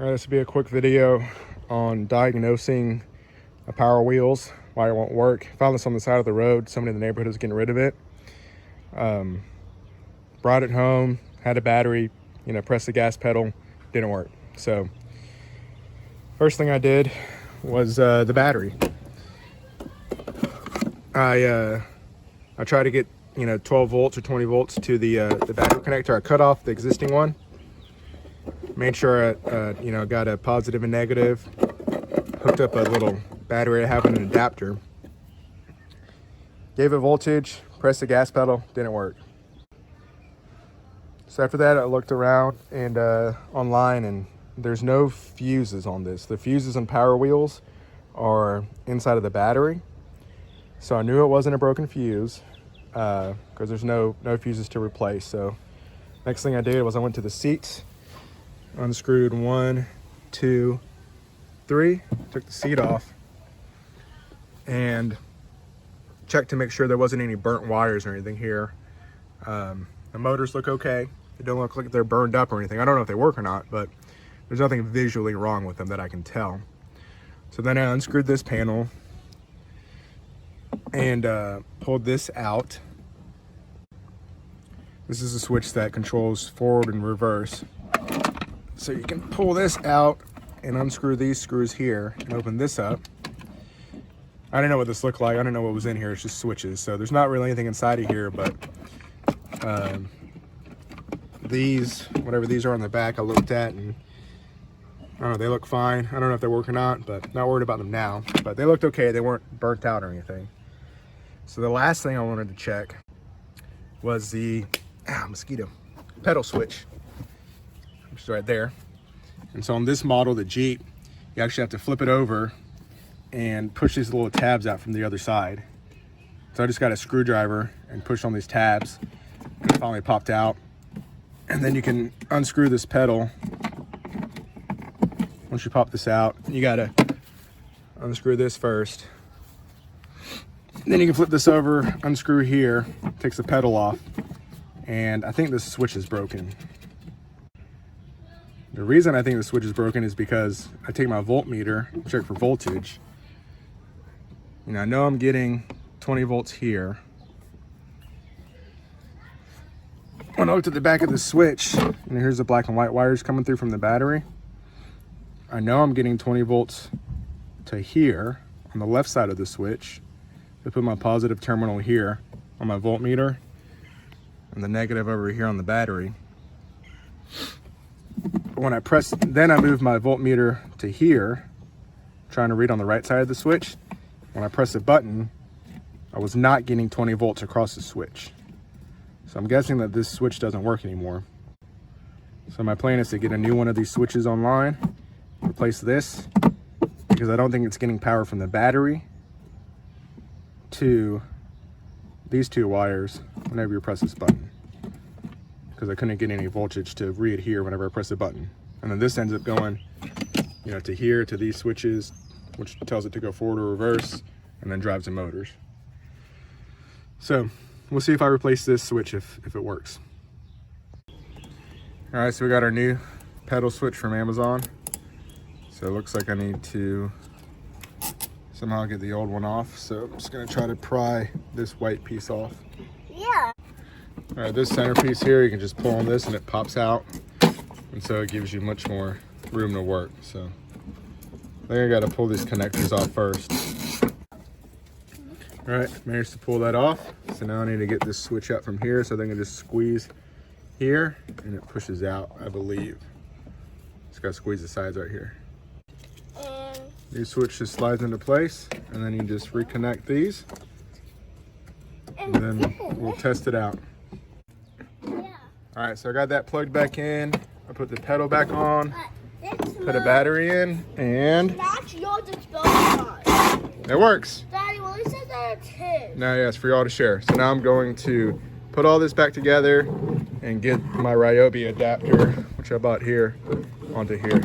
All right, this will be a quick video on diagnosing a power wheels, why it won't work. Found this on the side of the road. Somebody in the neighborhood was getting rid of it. Brought it home, had a battery, pressed the gas pedal, didn't work. So first thing I did was the battery. I tried to get 12 volts or 20 volts to the battery connector. I cut off the existing one. Made sure I got a positive and negative. Hooked up a little battery I have in an adapter. Gave it voltage, pressed the gas pedal, didn't work. So after that I looked around and online, and there's no fuses on this. The fuses on power wheels are inside of the battery. So I knew it wasn't a broken fuse because there's no fuses to replace. So next thing I did was I went to the seats, unscrewed 1, 2, 3, took the seat off, and checked to make sure there wasn't any burnt wires or anything here. The motors look okay. They don't look like they're burned up or anything. I don't know if they work or not, but there's nothing visually wrong with them that I can tell. So then I unscrewed this panel and pulled this out. This is a switch that controls forward and reverse. So you can pull this out and unscrew these screws here and open this up. I didn't know what this looked like. I didn't know what was in here. It's just switches. So there's not really anything inside of here, but these, whatever these are on the back, I looked at and I don't know, they look fine. I don't know if they work or not, but not worried about them now. But they looked okay. They weren't burnt out or anything. So the last thing I wanted to check was the mosquito pedal switch, which is right there. And so on this model, the Jeep, you actually have to flip it over and push these little tabs out from the other side. So I just got a screwdriver and pushed on these tabs, and it finally popped out. And then you can unscrew this pedal. Once you pop this out, you gotta unscrew this first. And then you can flip this over, unscrew here, takes the pedal off, and I think this switch is broken. The reason I think the switch is broken is because I take my voltmeter, check for voltage. I know I'm getting 20 volts here. When I looked at the back of the switch, and here's the black and white wires coming through from the battery, I know I'm getting 20 volts to here on the left side of the switch. I put my positive terminal here on my voltmeter and the negative over here on the battery. When I press, then I move my voltmeter to here, trying to read on the right side of the switch. When I press the button, I was not getting 20 volts across the switch. So I'm guessing that this switch doesn't work anymore. So my plan is to get a new one of these switches online, replace this, because I don't think it's getting power from the battery to these two wires whenever you press this button, because I couldn't get any voltage to read here whenever I press the button. And then this ends up going to here, to these switches, which tells it to go forward or reverse, and then drives the motors. So we'll see if I replace this switch if it works. All right, so we got our new pedal switch from Amazon. So it looks like I need to somehow get the old one off. So I'm just gonna try to pry this white piece off. Yeah. All right, this centerpiece here, you can just pull on this and it pops out. And so it gives you much more room to work. So I think I gotta pull these connectors off first. All right, managed to pull that off. So now I need to get this switch out from here so they can just squeeze here and it pushes out, I believe. Just gotta squeeze the sides right here. New switch just slides into place, and then you just reconnect these, and then we'll test it out. Yeah. All right, so I got that plugged back in. I put the pedal back on, put a battery in, and it works. Daddy, well, he said that it's his. Now, yeah, it's for y'all to share. So now I'm going to put all this back together and get my Ryobi adapter, which I bought here, onto here.